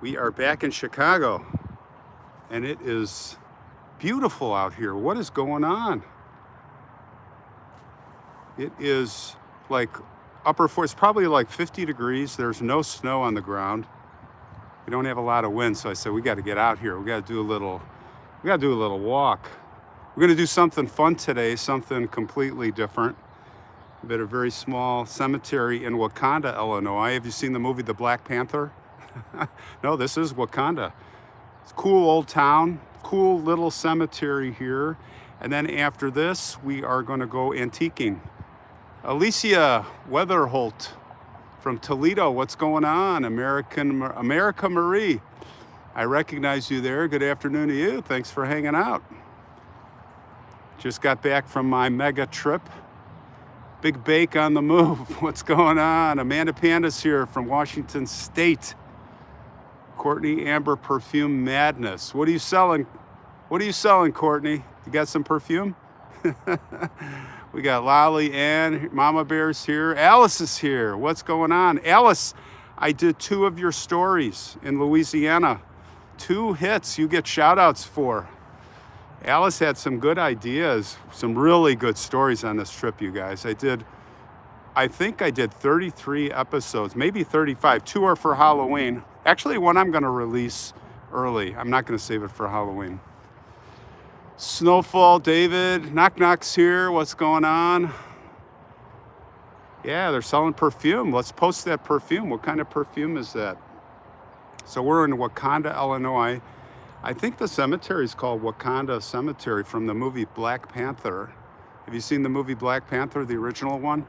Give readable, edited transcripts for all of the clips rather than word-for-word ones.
We are back in Chicago, and it is beautiful out here. What is going on? It is like it's probably like 50 degrees. There's no snow on the ground. We don't have a lot of wind, so I said we got to get out here. We got to do a little walk. We're going to do something fun today, something completely different. I'm at a very small cemetery in Wauconda, Illinois. Have you seen the movie The Black Panther? No, this is Wauconda. It's a cool old town, cool little cemetery here. And then after this, we are going to go antiquing. Alicia Weatherholt from Toledo, what's going on? America Marie, I recognize you there. Good afternoon to you. Thanks for hanging out. Just got back from my mega trip. Big Bake on the move. What's going on? Amanda Panda's here from Washington State. Courtney Amber Perfume Madness. What are you selling? What are you selling, Courtney? You got some perfume? We got Lolly and Mama Bear's here. Alice is here. What's going on? Alice, I did 2 of your stories in Louisiana. 2 hits you get shout outs for. Alice had some good ideas, some really good stories on this trip, you guys. I think I did 33 episodes, maybe 35. 2 are for Halloween. Actually, one I'm going to release early. I'm not going to save it for Halloween. Snowfall, David, Knock Knock's here. What's going on? Yeah, they're selling perfume. Let's post that perfume. What kind of perfume is that? So we're in Wauconda, Illinois. I think the cemetery is called Wauconda Cemetery from the movie Black Panther. Have you seen the movie Black Panther, the original one?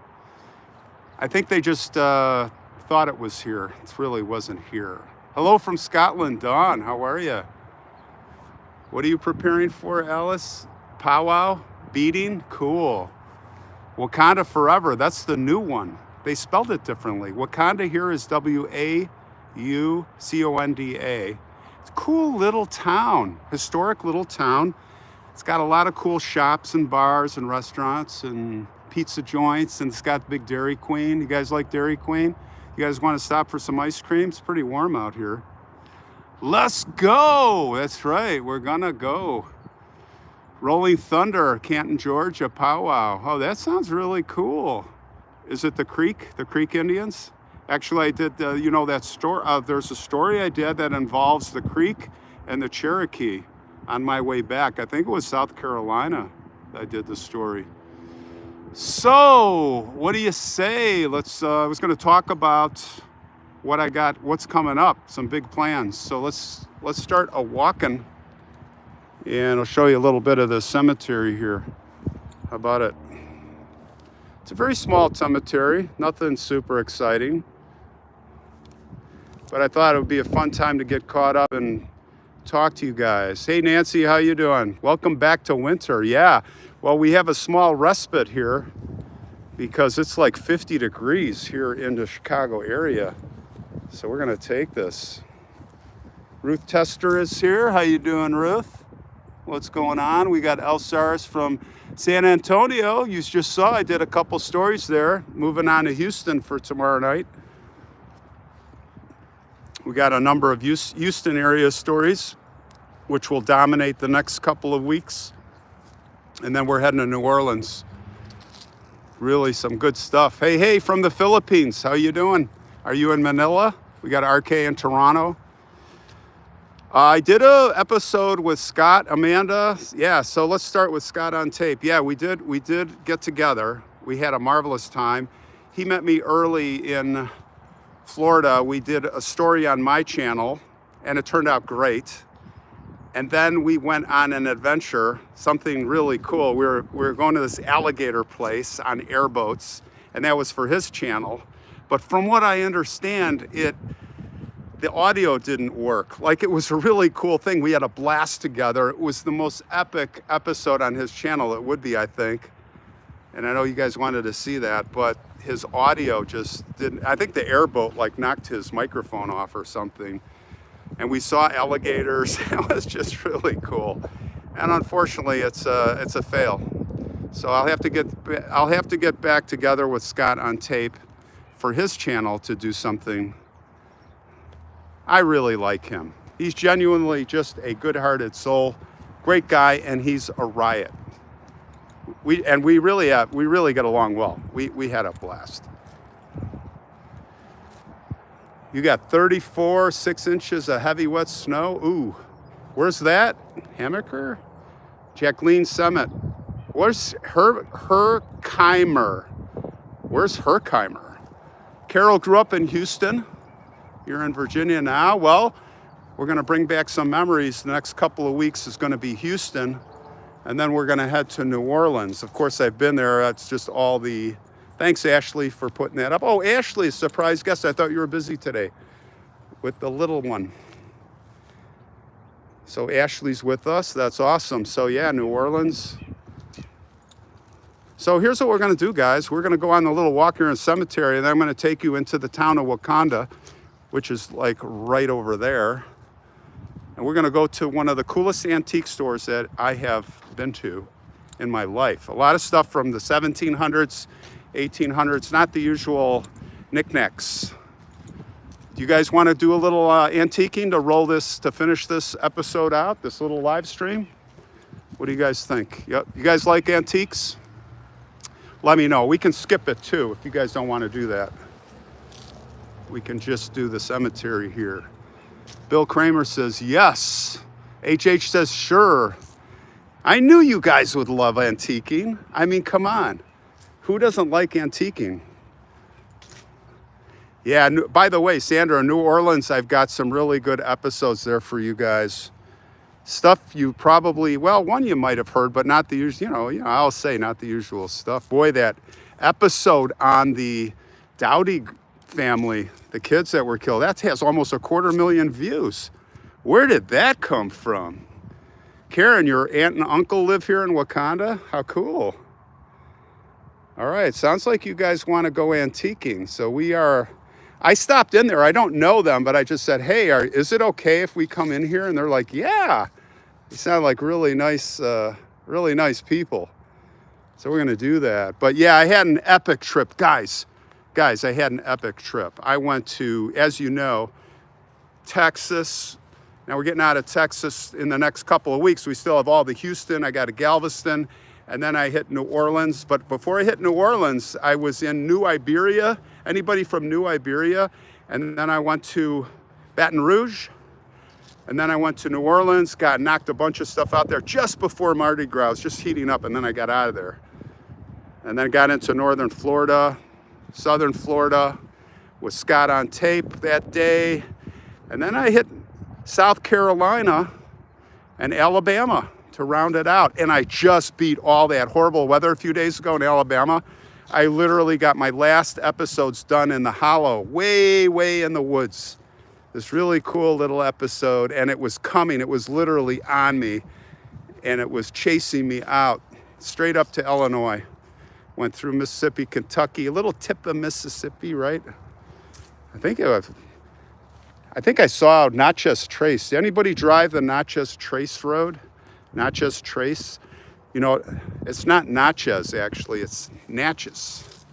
I think they just thought it was here. It really wasn't here. Hello from Scotland, Dawn. How are you? What are you preparing for, Alice? Powwow? Beating? Cool. Wauconda Forever. That's the new one. They spelled it differently. Wauconda here is Wauconda. It's a cool little town, historic little town. It's got a lot of cool shops and bars and restaurants and pizza joints, and it's got the big Dairy Queen. You guys like Dairy Queen? You guys want to stop for some ice cream? It's pretty warm out here. Let's go. That's right. We're gonna go. Rolling Thunder, Canton, Georgia, powwow. Oh, that sounds really cool. Is it the Creek Indians? Actually, I did, that story. There's a story I did that involves the Creek and the Cherokee on my way back. I think it was South Carolina I did the story. So, what do you say? I was going to talk about what I got, what's coming up, some big plans. So let's start a walking, and I'll show you a little bit of the cemetery here. How about it? It's a very small cemetery, nothing super exciting. But I thought it would be a fun time to get caught up and talk to you guys. Hey, Nancy, how you doing? Welcome back to winter. Yeah, well, we have a small respite here because it's like 50 degrees here in the Chicago area. So we're gonna take this. Ruth Tester is here. How you doing, Ruth? What's going on? We got Elsars from San Antonio. You just saw I did a couple stories there. Moving on to Houston for tomorrow night. We got a number of Houston area stories, which will dominate the next couple of weeks. And then we're heading to New Orleans. Really some good stuff. Hey, from the Philippines, how you doing? Are you in Manila? We got RK in Toronto. I did a episode with Scott, Amanda. Yeah, so let's start with Scott on tape. Yeah, we did get together. We had a marvelous time. He met me early in Florida. We did a story on my channel, and it turned out great. And then we went on an adventure, something really cool. We were going to this alligator place on airboats, and that was for his channel. But from what I understand, the audio didn't work. Like, it was a really cool thing. We had a blast together. It was the most epic episode on his channel. It would be, I think. And I know you guys wanted to see that, but his audio just didn't. I think the airboat like knocked his microphone off or something. And we saw alligators. It was just really cool. And unfortunately, it's a fail. So I'll have to get back together with Scott on tape for his channel to do something I really like him. He's genuinely just a good-hearted soul, great guy, and he's a riot. We really get along well. We had a blast. You got 34 6 inches of heavy wet snow. Ooh, where's that? Hammaker? Jacqueline Summit. Where's Herkimer? Where's Herkimer? Carol grew up in Houston. You're in Virginia now. Well, we're going to bring back some memories. The next couple of weeks is going to be Houston, and then we're going to head to New Orleans. Of course, I've been there. That's just all the... Thanks, Ashley, for putting that up. Oh, Ashley, surprise guest. I thought you were busy today with the little one. So Ashley's with us. That's awesome. So yeah, New Orleans. So here's what we're going to do, guys. We're going to go on a little walk here in the cemetery, and then I'm going to take you into the town of Wauconda, which is like right over there. And we're going to go to one of the coolest antique stores that I have been to in my life. A lot of stuff from the 1700s, 1800s, not the usual knickknacks. Do you guys want to do a little antiquing to finish this episode out, this little live stream? What do you guys think? Yep. You guys like antiques? Let me know. We can skip it too if you guys don't want to do that. We can just do the cemetery here. Bill Kramer says yes. HH says sure. I knew you guys would love antiquing. I mean, come on. Who doesn't like antiquing? Yeah, by the way, Sandra, New Orleans, I've got some really good episodes there for you guys. Stuff you probably, well, one you might have heard, but not the usual, you know, I'll say not the usual stuff. Boy, that episode on the Dowdy family, the kids that were killed, that has almost 250,000 views. Where did that come from? Karen, your aunt and uncle live here in Wauconda? How cool. All right, sounds like you guys want to go antiquing. So I stopped in there. I don't know them, but I just said, hey, is it okay if we come in here? And they're like, yeah. They sound like really nice people. So we're going to do that. But yeah, I had an epic trip. Guys, I had an epic trip. I went to, as you know, Texas. Now we're getting out of Texas in the next couple of weeks. We still have all the Houston. I got to Galveston. And then I hit New Orleans. But before I hit New Orleans, I was in New Iberia. Anybody from New Iberia? And then I went to Baton Rouge. And then I went to New Orleans, knocked a bunch of stuff out there just before Mardi Gras. It was just heating up, and then I got out of there. And then got into northern Florida, southern Florida, with Scott on tape that day. And then I hit South Carolina and Alabama to round it out. And I just beat all that horrible weather a few days ago in Alabama. I literally got my last episodes done in the hollow, way, way in the woods. This really cool little episode, and it was coming. It was literally on me, and it was chasing me out straight up to Illinois. Went through Mississippi, Kentucky, a little tip of Mississippi, right? I think I saw Natchez Trace. Did anybody drive the Natchez Trace Road? Natchez Trace. You know, it's not Natchez, actually. It's Natchez.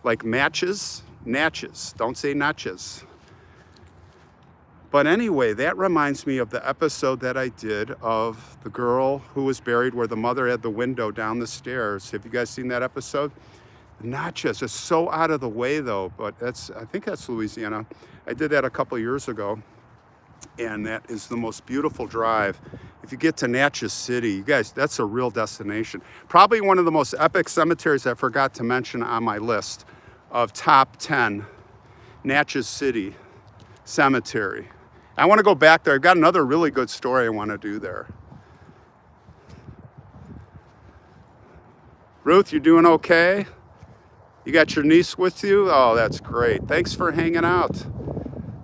Like matches, Natchez. Don't say Natchez. But anyway, that reminds me of the episode that I did of the girl who was buried where the mother had the window down the stairs. Have you guys seen that episode? Natchez. It's so out of the way, though. But I think that's Louisiana. I did that a couple years ago. And that is the most beautiful drive. If you get to Natchez City, you guys, that's a real destination. Probably one of the most epic cemeteries I forgot to mention on my list of top 10 Natchez City Cemetery. I want to go back there. I've got another really good story I want to do there. Ruth, you doing okay? You got your niece with you? Oh, that's great. Thanks for hanging out.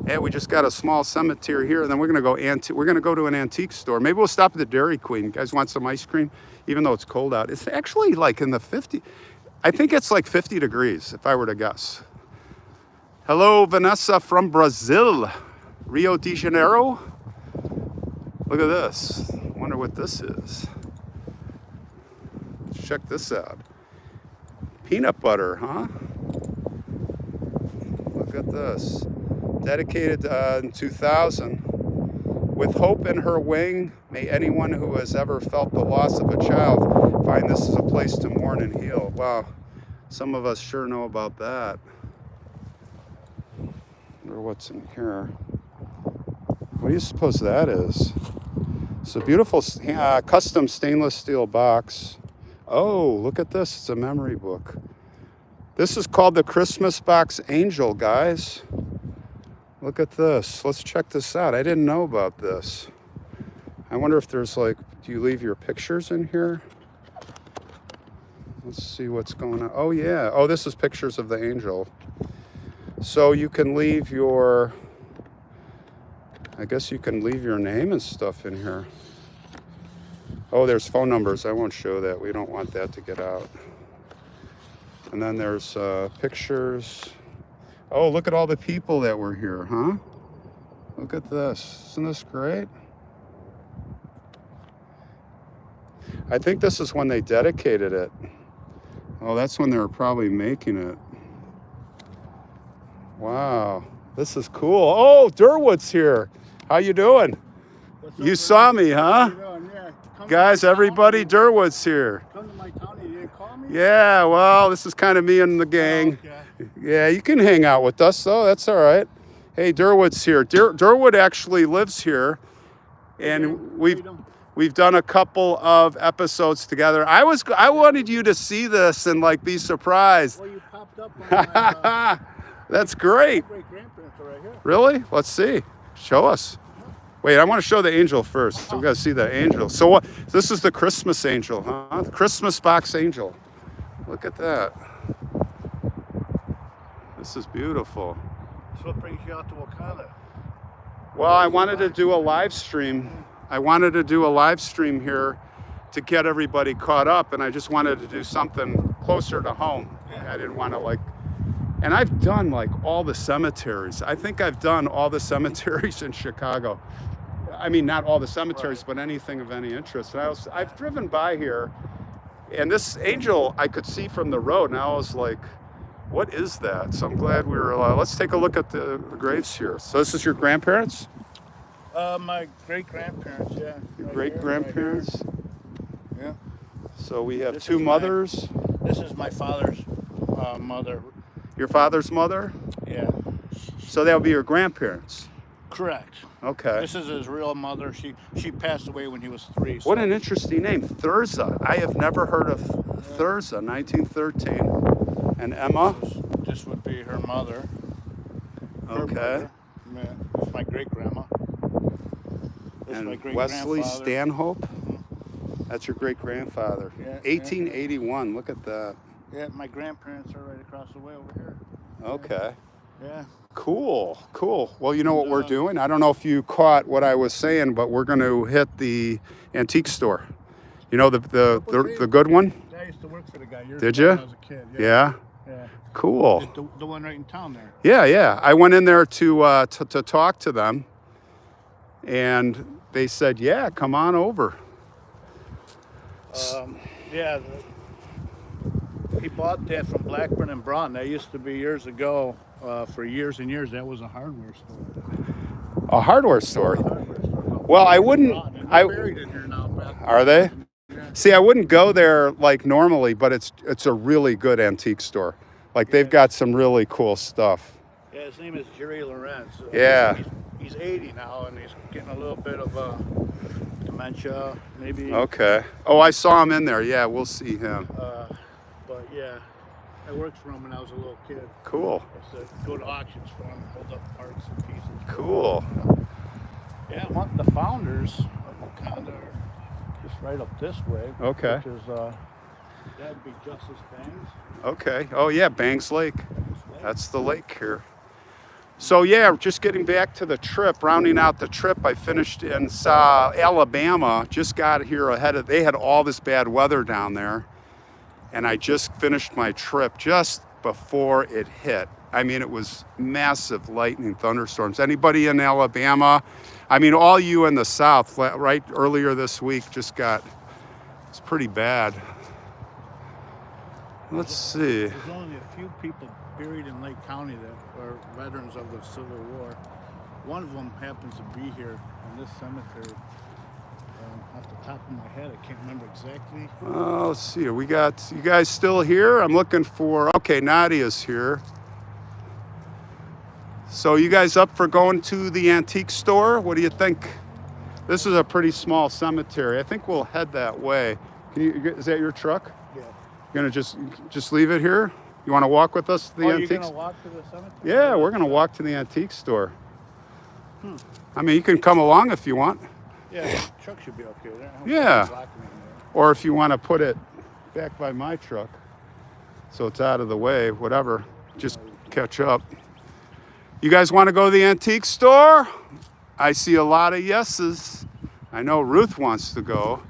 Yeah, we just got a small cemetery here, and then we're gonna go to an antique store. Maybe we'll stop at the Dairy Queen. You guys want some ice cream? Even though it's cold out. It's actually like in the 50. I think it's like 50 degrees, if I were to guess. Hello, Vanessa from Brazil. Rio de Janeiro. Look at this. Wonder what this is. Let's check this out. Peanut butter, huh? Look at this. dedicated in 2000. With hope in her wing, may anyone who has ever felt the loss of a child find this is a place to mourn and heal. Wow, some of us sure know about that. Wonder what's in here. What do you suppose that is? It's a beautiful custom stainless steel box. Oh, look at this. It's a memory book. This is called the Christmas Box Angel, guys. Look at this. Let's check this out. I didn't know about this. I wonder if there's like, do you leave your pictures in here? Let's see what's going on. Oh, yeah. Oh, this is pictures of the angel. So you can leave your, I guess you can leave your name and stuff in here. Oh, there's phone numbers. I won't show that. We don't want that to get out. And then there's pictures. Oh, look at all the people that were here, huh? Look at this. Isn't this great? I think this is when they dedicated it. Oh, that's when they were probably making it. Wow, this is cool. Oh, Durwood's here. How you doing? You saw me, huh? Yeah. Guys, everybody, Durwood's here. Come to my town, you didn't call me? Yeah, well, this is kind of me and the gang. Oh, okay. Yeah, you can hang out with us, though. That's all right. Hey, Durwood's here. Durwood actually lives here, and we've done a couple of episodes together. I wanted you to see this and like be surprised. Well, you popped up on my, That's great. great grandparents are right here. Really? Let's see. Show us. Wait, I want to show the angel first. So we got to see the angel. So what? This is the Christmas angel, huh? The Christmas box angel. Look at that. This is beautiful. So what brings you out to Wauconda? Well, I wanted to do a live stream. I wanted to do a live stream here to get everybody caught up, and I just wanted to do something closer to home. I didn't want to like, and I've done like all the cemeteries. I think I've done all the cemeteries in Chicago. I mean, not all the cemeteries, but anything of any interest. And I've driven by here, and this angel I could see from the road, and I was like, what is that? So I'm glad we were let's take a look at the graves here. So this is your grandparents? My great-grandparents, yeah. Your great-grandparents? Yeah. So we have This two is mothers. This is my father's mother. Your father's mother? Yeah. So that would be your grandparents? Correct. Okay. This is his real mother. She passed away when he was 3. So. What an interesting name, Thurza. I have never heard of Thurza, 1913. And Emma? This would be her mother. Her Okay. mother. Yeah, this is my great-grandma. This is my And Wesley great-grandfather. Stanhope? That's your great-grandfather. Yeah, 1881, look at that. Yeah, my grandparents are right across the way over here. Okay. Yeah. Cool, cool. Well, you know what we're doing? I don't know if you caught what I was saying, but we're going to hit the antique store. You know, the good one? I used to work for the guy years Did ago you? when I was a kid. Yeah? Yeah. Cool. The one right in town there. Yeah. I went in there to talk to them, and they said, yeah, come on over. Yeah. He bought that from Blackburn and Broughton. That used to be years ago. For years and years, that was a hardware store. A hardware store? Hardware store. Well, I wouldn't. They're buried in here now. Are they? Yeah. See, I wouldn't go there like normally, but it's a really good antique store. Like they've got some really cool stuff. Yeah, his name is Jerry Lorenz. Yeah. He's 80 now, and he's getting a little bit of dementia, maybe. Okay. Oh, I saw him in there. Yeah, we'll see him. But yeah, I worked for him when I was a little kid. Cool. I used to go to auctions for him, hold up parts and pieces. Cool. Yeah, the founders of Wauconda are just right up this way. Okay. Which is, that'd be Justice Bangs. Okay. Oh yeah, Bangs Lake. That's the lake here. So yeah, just getting back to the trip, rounding out the trip, I finished in Alabama, just got here they had all this bad weather down there. And I just finished my trip just before it hit. I mean, it was massive lightning thunderstorms. Anybody in Alabama? I mean, all you in the South, right? Earlier this week it's pretty bad. Let's see. There's only a few people buried in Lake County that are veterans of the Civil War. One of them happens to be here in this cemetery. Off the top of my head, I can't remember exactly. Let's see. We got you guys still here? I'm looking for. Okay, Nadia's here. So you guys up for going to the antique store? What do you think? This is a pretty small cemetery. I think we'll head that way. Is that your truck? Yeah. You're gonna just leave it here? You want to walk with us to the antique? You're gonna walk to the cemetery? Yeah, we're gonna walk to the antique store. I mean, you can come along if you want. Yeah, the truck should be okay there. Yeah. Or if you want to put it back by my truck, so it's out of the way, whatever. Just catch up. You guys want to go to the antique store? I see a lot of yeses. I know Ruth wants to go.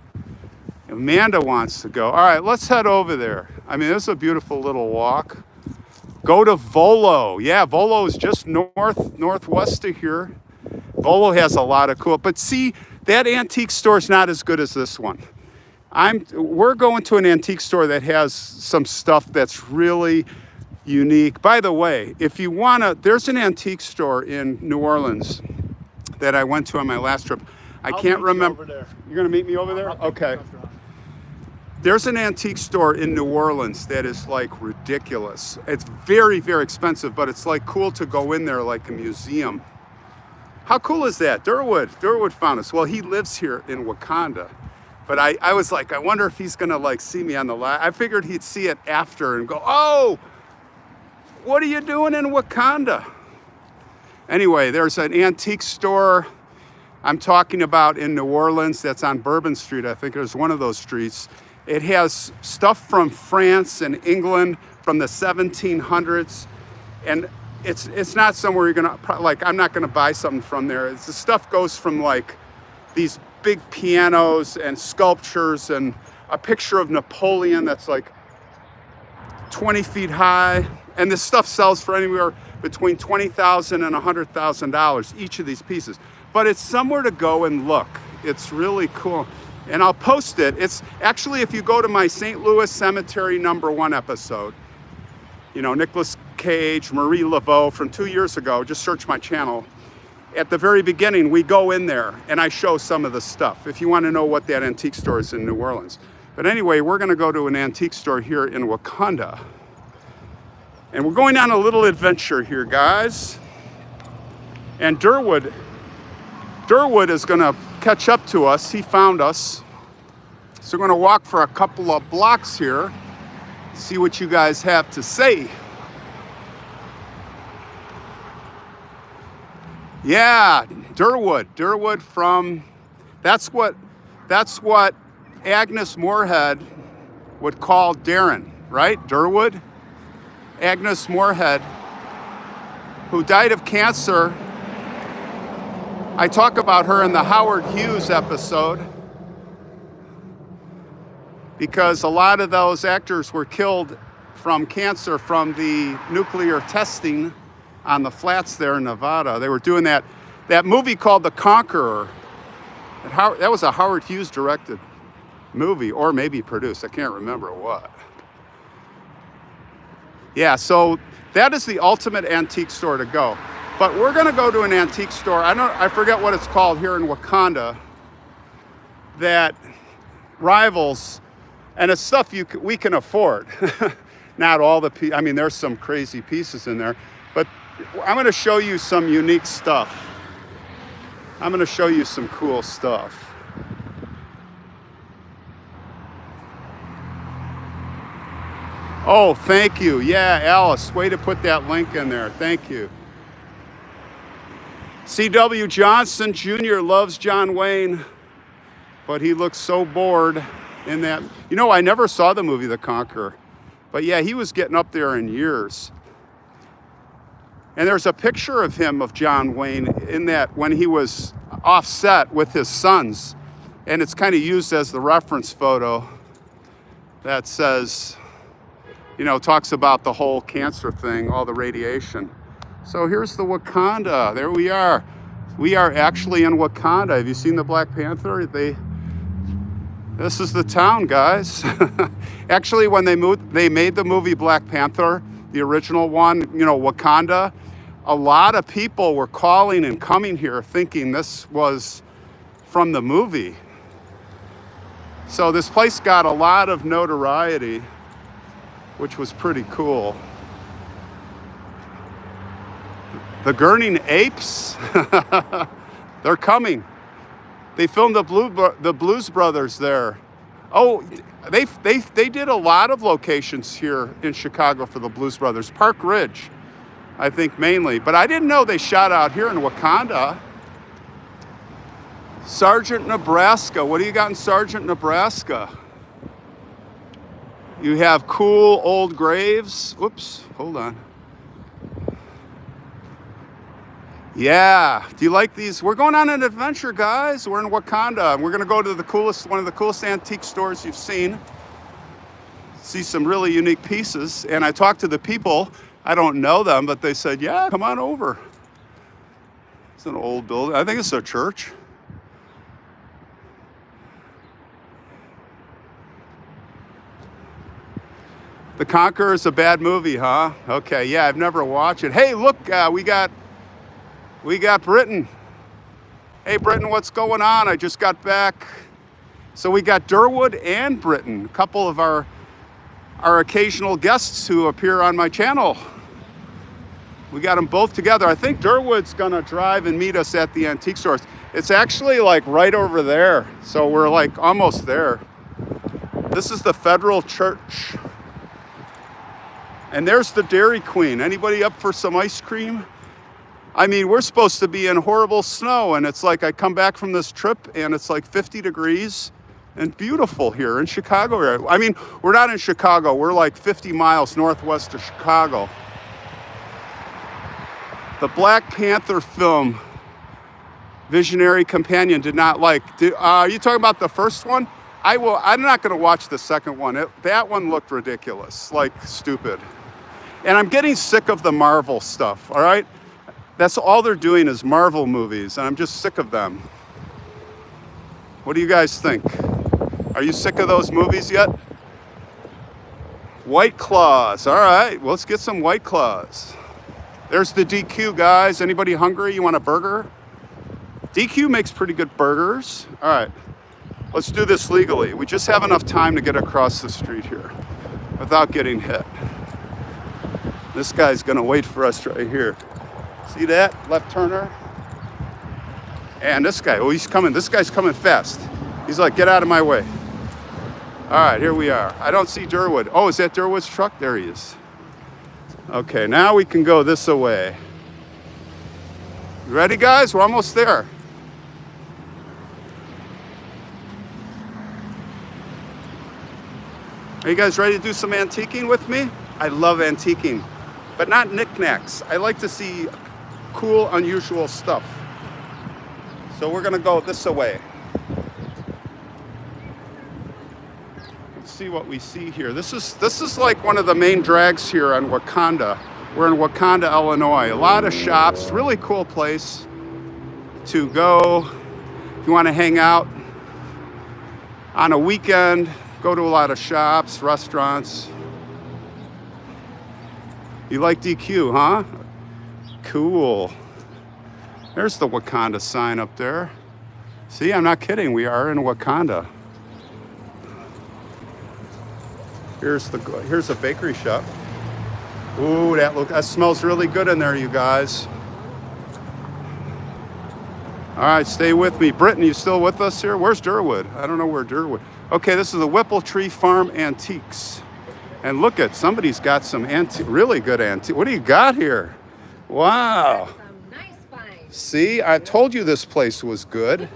Amanda wants to go. All right, let's head over there. I mean, this is a beautiful little walk. Go to Volo. Yeah, Volo is just northwest of here. Volo has a lot of cool, but see, that antique store is not as good as this one. We're going to an antique store that has some stuff that's really unique. By the way, if you wanna, there's an antique store in New Orleans that I went to on my last trip. I can't remember. You're gonna meet me over there? Okay. There's an antique store in New Orleans that is like ridiculous. It's very, very expensive, but it's like cool to go in there like a museum. How cool is that? Durwood found us. Well, he lives here in Wauconda. But I was like, I wonder if he's gonna like see me on the live. I figured he'd see it after and go, oh, what are you doing in Wauconda? Anyway, there's an antique store I'm talking about in New Orleans that's on Bourbon Street. I think there's one of those streets. It has stuff from France and England from the 1700s. And it's not somewhere you're gonna, like, I'm not gonna buy something from there. The stuff goes from like these big pianos and sculptures and a picture of Napoleon that's like 20 feet high. And this stuff sells for anywhere between $20,000 and $100,000, each of these pieces. But it's somewhere to go and look. It's really cool. And I'll post it. It's actually, if you go to my St. Louis Cemetery #1 episode, you know, Nicolas Cage, Marie Laveau from 2 years ago, just search my channel. At the very beginning, we go in there and I show some of the stuff if you want to know what that antique store is in New Orleans. But anyway, we're going to go to an antique store here in Wauconda. And we're going on a little adventure here, guys. And Durwood is going to catch up to us. He found us. So we're going to walk for a couple of blocks here, see what you guys have to say. Yeah, Durwood from, that's what Agnes Moorehead would call Darren, right? Durwood? Agnes Moorehead, who died of cancer. I talk about her in the Howard Hughes episode because a lot of those actors were killed from cancer from the nuclear testing on the flats there in Nevada. They were doing that movie called The Conqueror. That was a Howard Hughes directed movie, or maybe produced. I can't remember what. Yeah, so that is the ultimate antique store to go. But we're gonna go to an antique store. I forget what it's called here in Wauconda, that rivals, and it's stuff we can afford. Not all the I mean, there's some crazy pieces in there, but I'm gonna show you some unique stuff. I'm gonna show you some cool stuff. Oh, thank you. Yeah, Alice, way to put that link in there. Thank you. C.W. Johnson Jr. loves John Wayne, but he looks so bored in that. You know, I never saw the movie The Conqueror, but yeah, he was getting up there in years. And there's a picture of him, of John Wayne, in that when he was offset with his sons, and it's kind of used as the reference photo that says, you know, talks about the whole cancer thing, all the radiation. So here's the Wauconda. There we are. We are actually in Wauconda. Have you seen the Black Panther? This is the town, guys. Actually, when they made the movie Black Panther, the original one, you know, Wauconda. A lot of people were calling and coming here thinking this was from the movie. So this place got a lot of notoriety, which was pretty cool. The Gurning Apes, they're coming. They filmed the Blues Brothers there. Oh, they did a lot of locations here in Chicago for the Blues Brothers. Park Ridge, I think mainly. But I didn't know they shot out here in Wauconda. Sargent, Nebraska. What do you got in Sargent, Nebraska? You have cool old graves. Whoops, hold on. Yeah, do you like these? We're going on an adventure, guys. We're in Wauconda. We're gonna go to one of the coolest antique stores you've seen. See some really unique pieces. And I talked to the people. I don't know them, but they said, yeah, come on over. It's an old building. I think it's a church. The Conqueror is a bad movie, huh? Okay, yeah, I've never watched it. Hey, look, we got Britain. Hey, Britain, what's going on? I just got back. So we got Durwood and Britain, a couple of our occasional guests who appear on my channel. We got them both together. I think Durwood's gonna drive and meet us at the antique stores. It's actually like right over there. So we're like almost there. This is the Federal Church. And there's the Dairy Queen. Anybody up for some ice cream? I mean, we're supposed to be in horrible snow, and it's like I come back from this trip and it's like 50 degrees and beautiful here in Chicago. I mean, we're not in Chicago. We're like 50 miles northwest of Chicago. The Black Panther film, Visionary Companion, did not like. Are you talking about the first one? I'm not going to watch the second one. That one looked ridiculous, like stupid. And I'm getting sick of the Marvel stuff, all right? That's all they're doing is Marvel movies, and I'm just sick of them. What do you guys think? Are you sick of those movies yet? White Claws. All right, well, let's get some White Claws. There's the DQ, guys. Anybody hungry? You want a burger? DQ makes pretty good burgers. All right, let's do this legally. We just have enough time to get across the street here without getting hit. This guy's gonna wait for us right here. See that? Left turner. And this guy, oh, he's coming. This guy's coming fast. He's like, get out of my way. All right, here we are. I don't see Durwood. Oh, is that Durwood's truck? There he is. Okay, now we can go this way. You ready, guys? We're almost there. Are you guys ready to do some antiquing with me? I love antiquing, but not knickknacks. I like to see cool, unusual stuff. So we're gonna go this way. Let's see what we see here. This is like one of the main drags here on Wauconda. We're in Wauconda, Illinois. A lot of shops, really cool place to go if you want to hang out on a weekend. Go to a lot of shops, restaurants. You like DQ, huh? Cool. There's the Wauconda sign up there. See, I'm not kidding. We are in Wauconda. Here's a bakery shop. Ooh, that smells really good in there, you guys. All right, stay with me. Britton, you still with us here? Where's Durwood? I don't know where Durwood. Okay, this is the Whipple Tree Farm Antiques. And look at, somebody's got some really good antique. What do you got here? Wow. Some nice finds. See, I told you this place was good.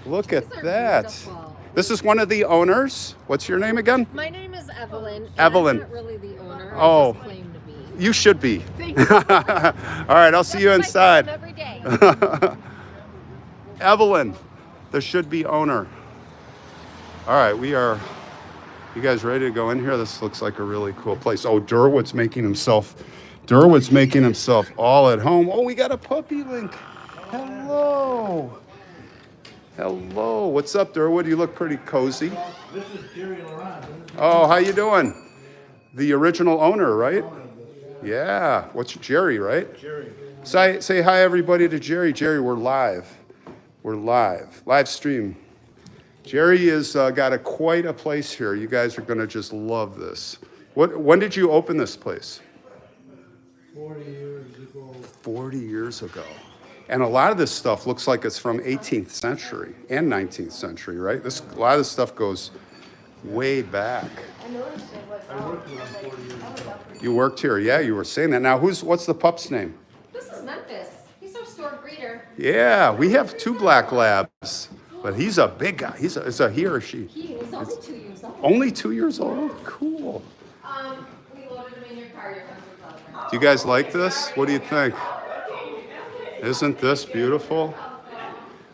Look at that. Beautiful. This is one of the owners. What's your name again? My name is Evelyn. And Evelyn. I'm not really the owner. Oh. I just claim to be. You should be. Thank you. All right, I'll see you That's what I inside. tell them every day. Evelyn, the should-be owner. All right, you guys ready to go in here? This looks like a really cool place. Oh, Durwood's making himself all at home. Oh, we got a puppy link. Hello. Hello. What's up, Durwood? You look pretty cozy. This is Jerry Laurent. Oh, how you doing? The original owner, right? Yeah. What's Jerry, right? Jerry. Say hi, everybody, to Jerry. Jerry, we're live. We're live. Live stream. Jerry has got quite a place here. You guys are going to just love this. When did you open this place? 40 years ago. 40 years ago. And a lot of this stuff looks like it's from 18th century and 19th century, right? A lot of this stuff goes way back. I noticed it was. I worked with him 40 years ago. You worked here, yeah, you were saying that. Now, what's the pup's name? This is Memphis. He's our store greeter. Yeah, we have 2 black labs, but he's a big guy. It's a he or she. He is only 2 years old. Only 2 years old? Cool. We loaded him in your car. Your country's out. Do you guys like this? What do you think? Isn't this beautiful?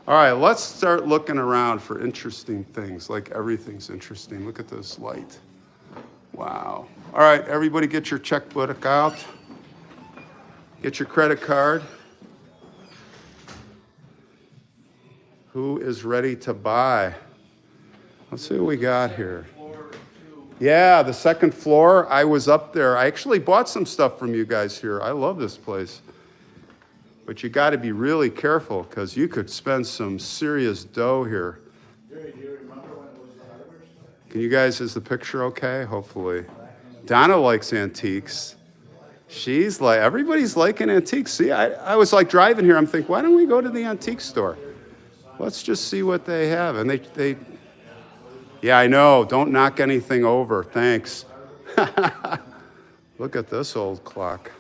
All right, let's start looking around for interesting things, like everything's interesting. Look at this light. Wow. All right, everybody get your checkbook out. Get your credit card. Who is ready to buy? Let's see what we got here. Yeah, the second floor. I was up there. I actually bought some stuff from you guys here. I love this place. But you got to be really careful because you could spend some serious dough here. Jerry, do you remember when it was the harvest? Can you guys, is the picture okay? Hopefully. Donna likes antiques. She's like, everybody's liking antiques. See, I was like driving here. I'm thinking, why don't we go to the antique store? Let's just see what they have. And they yeah, I know. Don't knock anything over. Thanks. Look at this old clock.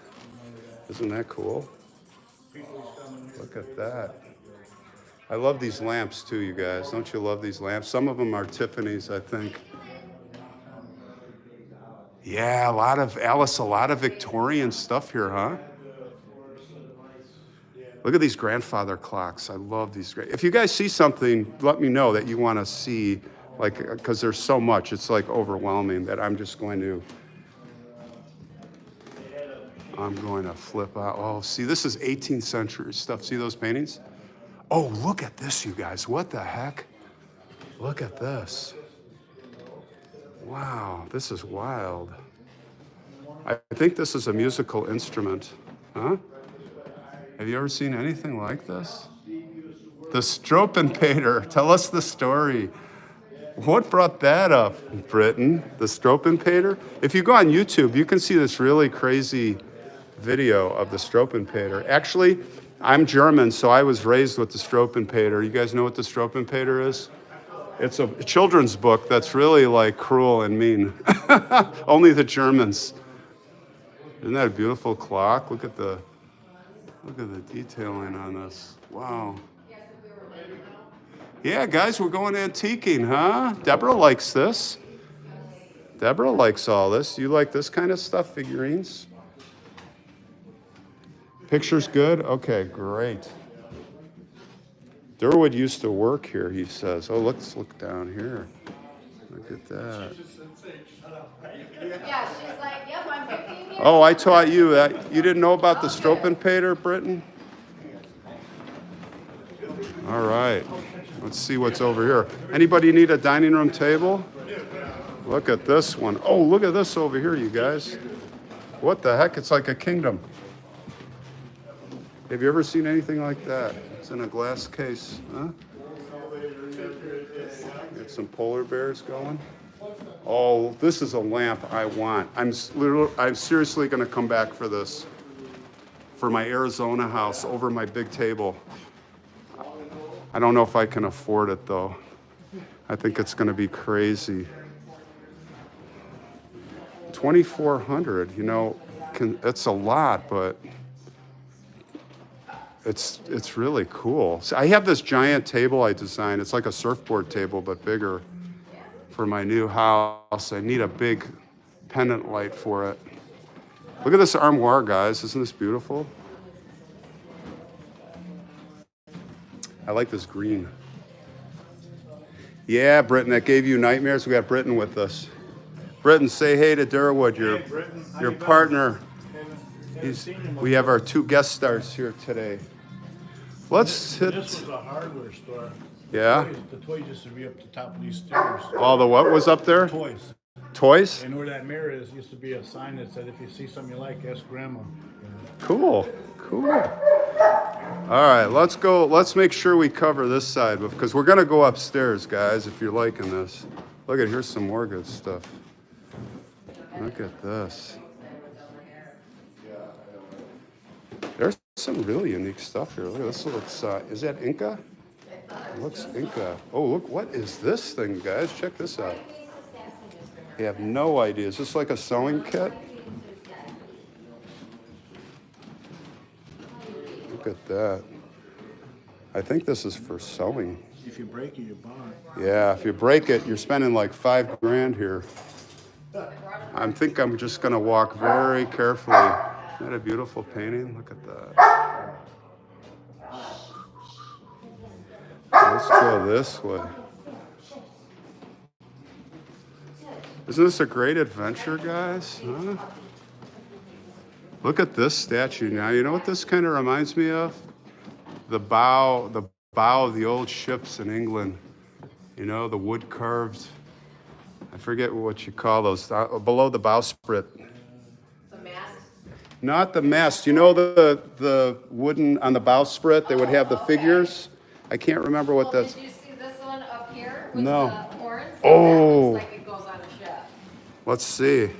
Isn't that cool? Look at that. I love these lamps too, you guys. Don't you love these lamps? Some of them are Tiffany's, I think. Yeah, a lot of Victorian stuff here, huh? Look at these grandfather clocks. I love these. If you guys see something, let me know that you want to see, like, because there's so much. It's like overwhelming that I'm going to flip out. Oh, see, this is 18th century stuff. See those paintings? Oh, look at this, you guys. What the heck? Look at this. Wow, this is wild. I think this is a musical instrument. Huh? Have you ever seen anything like this? The Stropenpater. Tell us the story. What brought that up, Britton? The Stropenpater? If you go on YouTube, you can see this really crazy video of the Stropenpater. Actually, I'm German, so I was raised with the Stropenpater. You guys know what the Stropenpater is? It's a children's book that's really like cruel and mean. Only the Germans. Isn't that a beautiful clock? Look at the detailing on this. Wow. Yeah, guys, we're going antiquing, huh? Deborah likes this. Deborah likes all this. You like this kind of stuff, figurines? Picture's good? Okay, great. Durwood used to work here, he says. Oh, let's look down here. Look at that. Yeah, she's like, yep, I'm 15 years. Oh, I taught you that. You didn't know about the Stropenpater, Britton? All right. Let's see what's over here. Anybody need a dining room table? Look at this one. Oh, look at this over here, you guys. What the heck? It's like a kingdom. Have you ever seen anything like that? It's in a glass case, huh? Got some polar bears going. Oh, this is a lamp I want. I'm seriously going to come back for this, for my Arizona house over my big table. I don't know if I can afford it though. I think it's going to be crazy. 2,400, you know, it's a lot, but it's really cool. So I have this giant table I designed. It's like a surfboard table, but bigger for my new house. I need a big pendant light for it. Look at this armoire, guys. Isn't this beautiful? I like this green. Yeah, Britton, that gave you nightmares. We got Britton with us. Britton, say hey to Durwood, your partner. We have our 2 guest stars here today. Let's hit. This was a hardware store. Yeah? The toys used to be up the top of these stairs. All the what was up there? Toys. Toys? And where that mirror is, used to be a sign that said, if you see something you like, ask Grandma. Cool. Cool. All right, let's go. Let's make sure we cover this side because we're going to go upstairs, guys, if you're liking this. Look at, here's some more good stuff. Look at this. There's some really unique stuff here. Look at this. Looks, is that Inca? It looks Inca. Oh, look, what is this thing, guys? Check this out. I have no idea. Is this like a sewing kit? Look at that. I think this is for sewing. If you break it, you buy it. Yeah, if you break it, you're spending like $5 grand here. I think I'm just gonna walk very carefully. Isn't that a beautiful painting? Look at that. Let's go this way. Isn't this a great adventure, guys? Huh? Look at this statue now. You know what this kind of reminds me of? The bow of the old ships in England. You know, the wood carved. I forget what you call those. Below the bowsprit. The mast? Not the mast. You know the wooden on the bowsprit. They would have the figures. I can't remember what that's. Did you see this one up here with No. the horns? Oh. That looks like it goes on a ship. Let's see.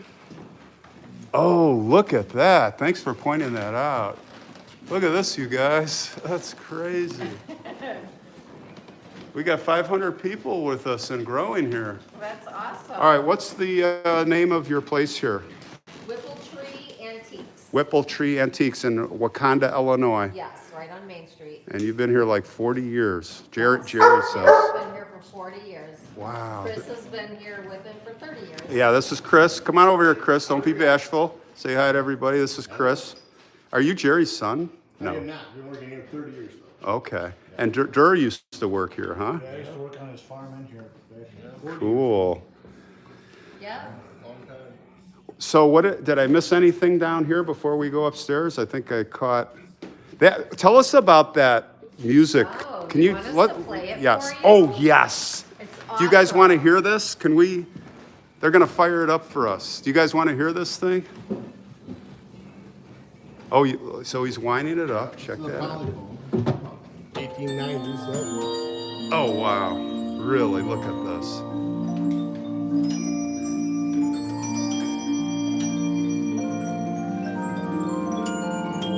Oh, look at that. Thanks for pointing that out. Look at this, you guys. That's crazy. We got 500 people with us and growing here. That's awesome. All right, what's the name of your place here? Whipple Tree Antiques. Whipple Tree Antiques in Wauconda, Illinois. Yes, right on Main Street. And you've been here like 40 years. Jerry says. I've been here for 40 years. Wow. Chris has been here with him for 30 years. Yeah, this is Chris. Come on over here, Chris. Don't be bashful. Say hi to everybody. This is Chris. Are you Jerry's son? I No. am not. Been working here 30 years though. Okay. And Dur used to work here, huh? Yeah, I used to work on his farm in here. Cool. Yeah. Long time. So did I miss anything down here before we go upstairs? I think I caught that. Tell us about that music. Oh, Can you you want us to play it yes. for you? Oh, yes. It's Do you guys awesome. want to hear this? Can we? They're going to fire it up for us. Do you guys want to hear this thing? Oh, so he's winding it up. Check This is a that out. polyphone. 1890s. That Oh, wow. Really? Look at this.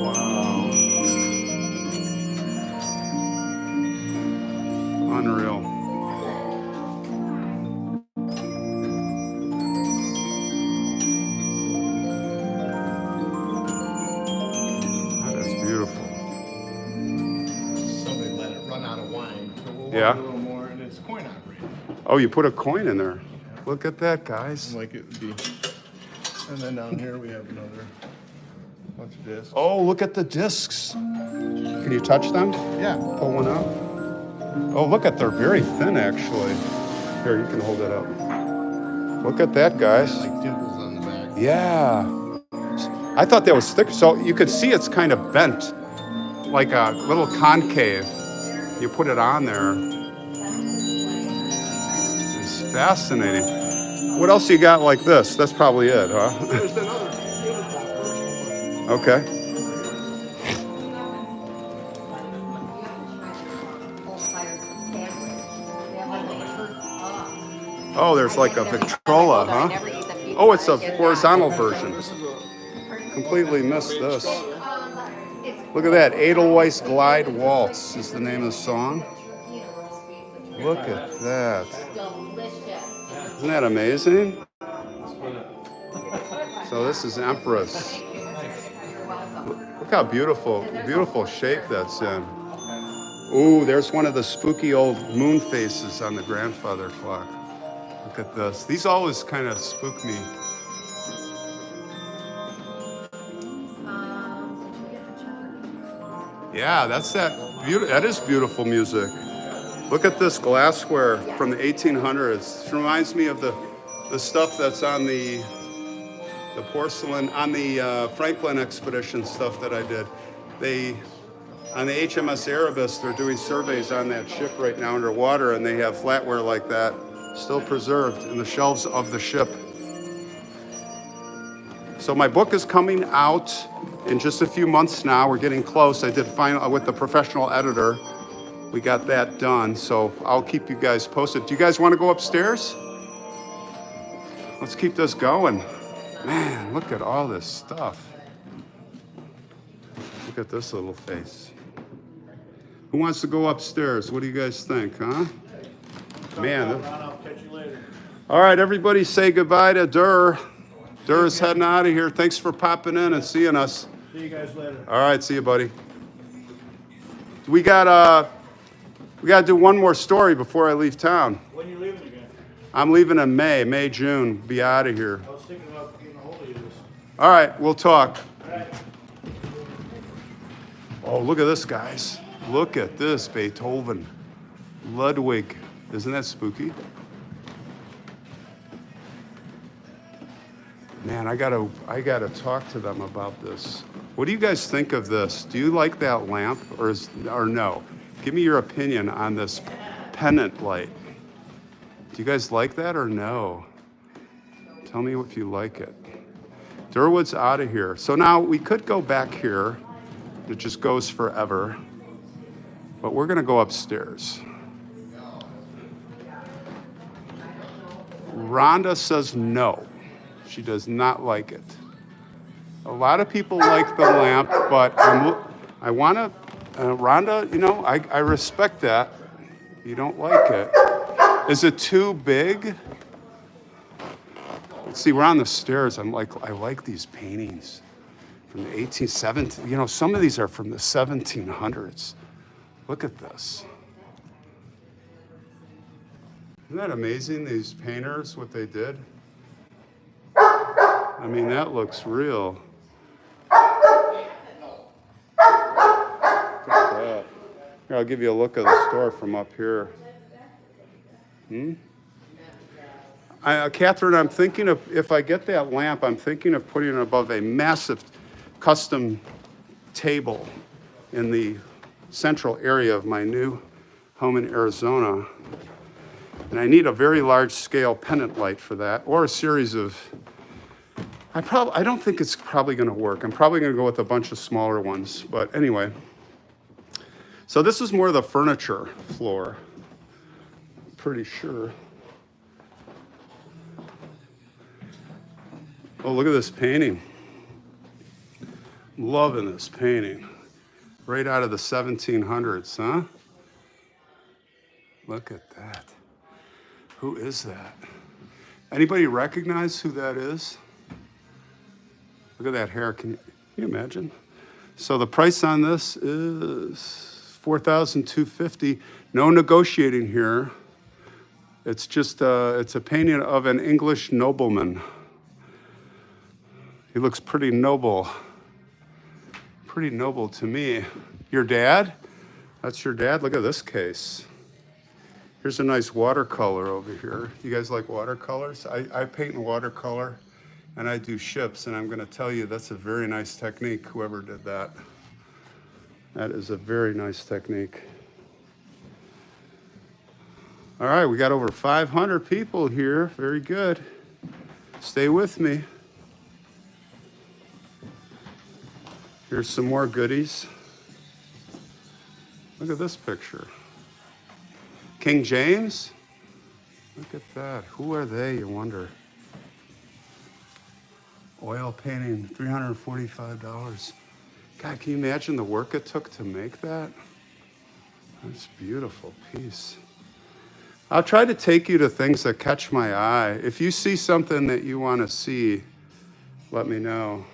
Wow. Unreal. That is beautiful. somebody let it run out of wine. So we'll Yeah. walk a little more, and it's coin operated. Oh, you put a coin in there. Look at that, guys. Like it would be. And then down here we have another bunch of discs. Oh, look at the discs. Can you touch them? Yeah. Pull one out. Oh, look at, they're very thin, actually. Here, you can hold it up. Look at that, guys. Like dimples on the back. Yeah. I thought that was thick. So you could see it's kind of bent, like a little concave. You put it on there. It's fascinating. What else you got like this? That's probably it, huh? There's another tabletop version. Okay. Oh, there's like a Victrola, huh? Oh, it's a horizontal version. This is a Completely missed this. Look at that. Edelweiss Glide Waltz is the name of the song. Look at that. Isn't that amazing? So this is Empress. Look how beautiful shape that's in. Ooh, there's one of the spooky old moon faces on the grandfather clock. Look at this. These always kind of spook me. Yeah, that is beautiful music. Look at this glassware from the 1800s. It reminds me of the stuff that's on the porcelain, on the Franklin expedition stuff that I did. On the HMS Erebus, they're doing surveys on that ship right now underwater, and they have flatware like that still preserved in the shelves of the ship. So my book is coming out in just a few months now. We're getting close. I did final with the professional editor. We got that done. So I'll keep you guys posted. Do you guys want to go upstairs? Let's keep this going. Man, look at all this stuff. Look at this little face. Who wants to go upstairs? What do you guys think, huh? Man. I'll catch you later. All right, everybody say goodbye to Durr. Durr is heading out of here. Thanks for popping in and seeing us. See you guys later. All right, see you, buddy. We got to do one more story before I leave town. When you leaving again? I'm leaving in May, June. Be out of here. I was thinking about getting a hold of you. All right, we'll talk. All right. Oh, look at this, guys. Look at this, Beethoven. Ludwig. Isn't that spooky? Man, I gotta talk to them about this. What do you guys think of this? Do you like that lamp or no? Give me your opinion on this pennant light. Do you guys like that or no? Tell me if you like it. Durwood's out of here. So now we could go back here. It just goes forever. But we're gonna go upstairs. Rhonda says no. She does not like it. A lot of people like the lamp, but I want to, Rhonda, you know, I respect that. You don't like it. Is it too big? Let's see, we're on the stairs. I like these paintings from the 1870s. You know, some of these are from the 1700s. Look at this. Isn't that amazing, these painters, what they did? I mean, that looks real. Look at that. Here, I'll give you a look at the store from up here. Catherine, I'm thinking of, if I get that lamp, I'm thinking of putting it above a massive custom table in the central area of my new home in Arizona. And I need a very large scale pennant light for that, or a series of, I don't think it's probably gonna work. I'm probably gonna go with a bunch of smaller ones, but anyway. So this is more the furniture floor, pretty sure. Oh, look at this painting. I'm loving this painting. Right out of the 1700s, huh? Look at that. Who is that? Anybody recognize who that is? Look at that hair. Can you imagine? So the price on this is $4,250. No negotiating here. It's just it's a painting of an English nobleman. He looks pretty noble. Pretty noble to me. Your dad? That's your dad? Look at this case. Here's a nice watercolor over here. You guys like watercolors? I paint in watercolor and I do ships, and I'm gonna tell you that's a very nice technique, whoever did that. That is a very nice technique. All right, we got over 500 people here. Very good. Stay with me. Here's some more goodies. Look at this picture. King James? Look at that. Who are they, you wonder? Oil painting, $345. God, can you imagine the work it took to make that? That's a beautiful piece. I'll try to take you to things that catch my eye. If you see something that you want to see, let me know.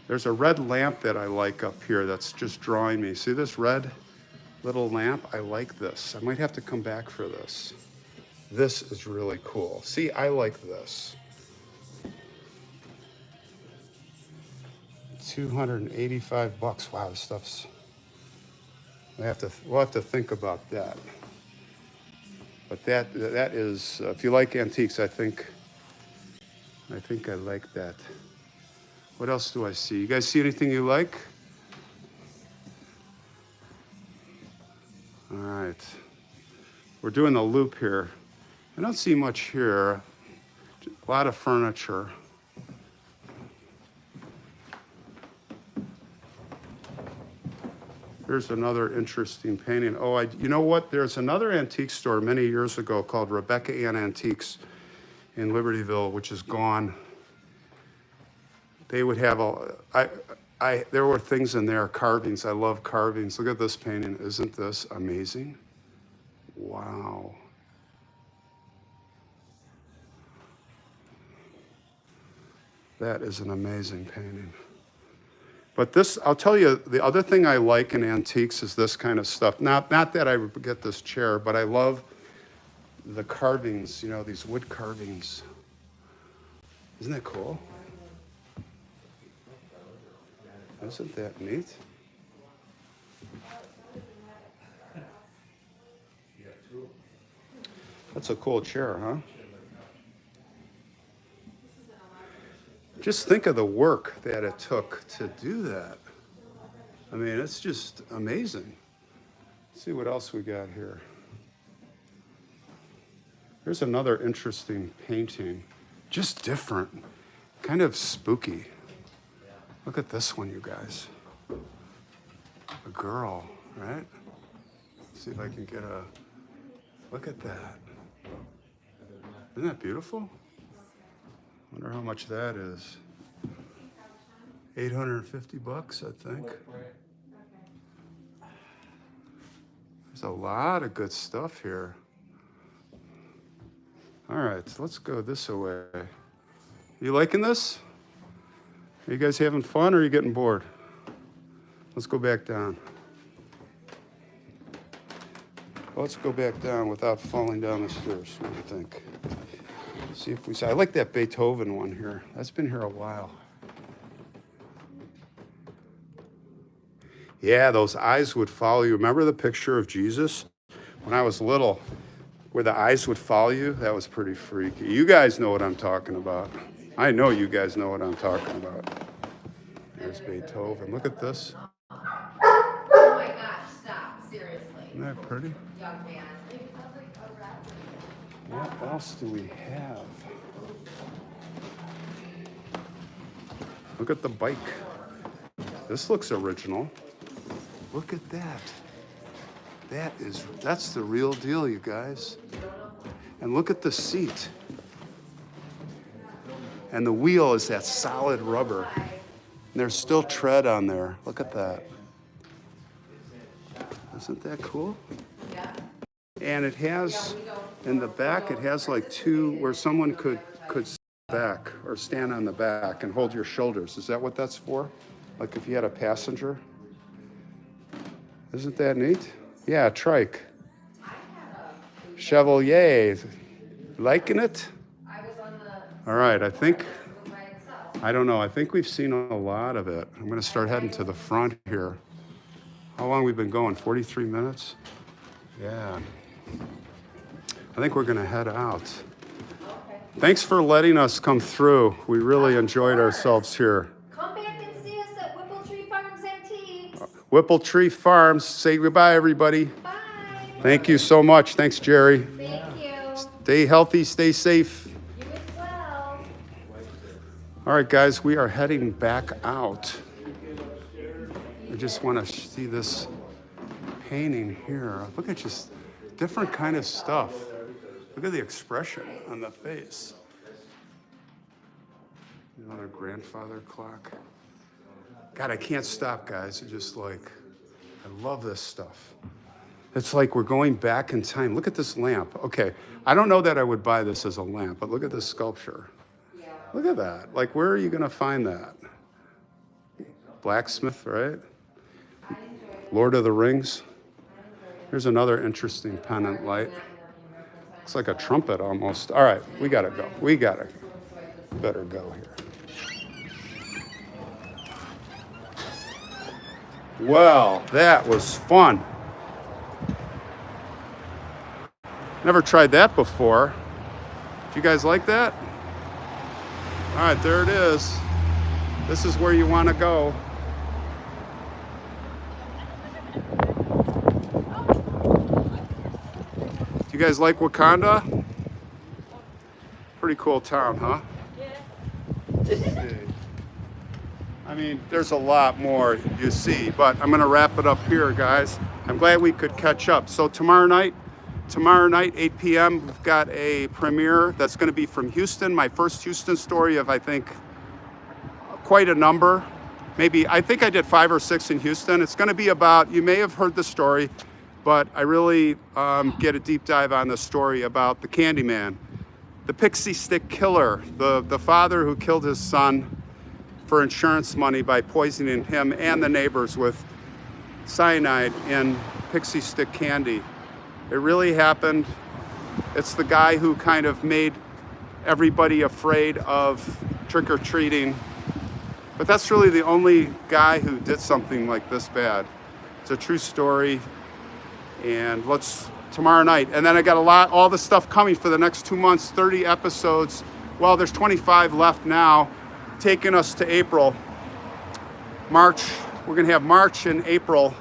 There's a red lamp that I like up here that's just drawing me. See this red little lamp? I like this. I might have to come back for this. This is really cool. See, I like this. 285 bucks. Wow, this stuff's, we'll have to think about that. But that is, if you like antiques, I think I like that. What else do I see? You guys see anything you like? All right. We're doing the loop here. I don't see much here. A lot of furniture. Here's another interesting painting. Oh, you know what? There's another antique store many years ago called Rebecca Ann Antiques in Libertyville, which is gone. They would have there were things in there, carvings. I love carvings. Look at this painting. Isn't this amazing? Wow. That is an amazing painting. But this, I'll tell you, the other thing I like in antiques is this kind of stuff. Not that I would get this chair, but I love the carvings, you know, these wood carvings. Isn't that cool? Isn't that neat? That's a cool chair, huh? Just think of the work that it took to do that. I mean, it's just amazing. Let's see what else we got here. Here's another interesting painting. Just different, kind of spooky. Look at this one, you guys. A girl, right? Let's see if I can get a, look at that. Isn't that beautiful? Wonder how much that is. 850 bucks, I think. There's a lot of good stuff here. All right, so let's go this way. You liking this? Are you guys having fun or are you getting bored? Let's go back down. Let's go back down without falling down the stairs. What do you think? See if we see. I like that Beethoven one here. That's been here a while. Yeah, those eyes would follow you. Remember the picture of Jesus when I was little, where the eyes would follow you? That was pretty freaky. You guys know what I'm talking about. I know you guys know what I'm talking about. There's Beethoven. Look at this. Oh my gosh, stop, seriously. Isn't that pretty? Young man. What else do we have? Look at the bike. This looks original. Look at that. That's the real deal, you guys. And look at the seat. And the wheel is that solid rubber. And there's still tread on there. Look at that. Isn't that cool? Yeah. And it has, in the back, it has like two, where someone could sit back or stand on the back and hold your shoulders. Is that what that's for? Like if you had a passenger? Isn't that neat? Yeah, trike. Chevalier. Liking it? I was on the All right, I think, by itself. I don't know. I think we've seen a lot of it. I'm going to start heading to the front here. How long we been going? 43 minutes? Yeah. I think we're going to head out. Okay. Thanks for letting us come through. We really enjoyed ourselves here. Come back and see us at Whipple Tree Farms Antiques. Whipple Tree Farms. Say goodbye, everybody. Bye. Thank you so much. Thanks, Jerry. Thank you. Stay healthy, stay safe. You as well. All right, guys, we are heading back out. I just want to see this painting here. Look at just different kind of stuff. Look at the expression on the face. Another grandfather clock. God, I can't stop, guys. It's just like, I love this stuff. It's like we're going back in time. Look at this lamp. Okay, I don't know that I would buy this as a lamp, but look at this sculpture. Look at that. Like, where are you going to find that? Blacksmith, right? Lord of the Rings. Here's another interesting pendant light. Looks like a trumpet almost. All right, we gotta go. Better go here. Well, that was fun. Never tried that before. Did you guys like that? All right, there it is. This is where you want to go. Do you guys like Wauconda? Pretty pretty cool town, huh? Let's see. I mean, there's a lot more you see, but I'm gonna wrap it up here, guys. I'm glad we could catch up. So tomorrow night, 8 p.m., we've got a premiere that's gonna be from Houston, my first Houston story of, I think, quite a number. Maybe, I think I did 5 or 6 in Houston. It's gonna be about, you may have heard the story, but I really get a deep dive on the story about the Candyman, the pixie stick killer, the father who killed his son for insurance money by poisoning him and the neighbors with cyanide in pixie stick candy. It really happened. It's the guy who kind of made everybody afraid of trick-or-treating. But that's really the only guy who did something like this bad. It's a true story. And tomorrow night. And then I got all the stuff coming for the next 2 months, 30 episodes. Well, there's 25 left now, taking us to April. March, we're gonna have March and April.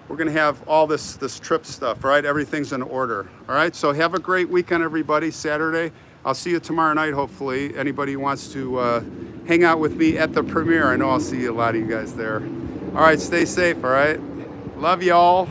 We're gonna have all this trip stuff, all right? Everything's in order, all right? So have a great weekend, everybody, Saturday. I'll see you tomorrow night, hopefully. Anybody who wants to hang out with me at the premiere, I know I'll see a lot of you guys there. All right, stay safe, all right? Love y'all.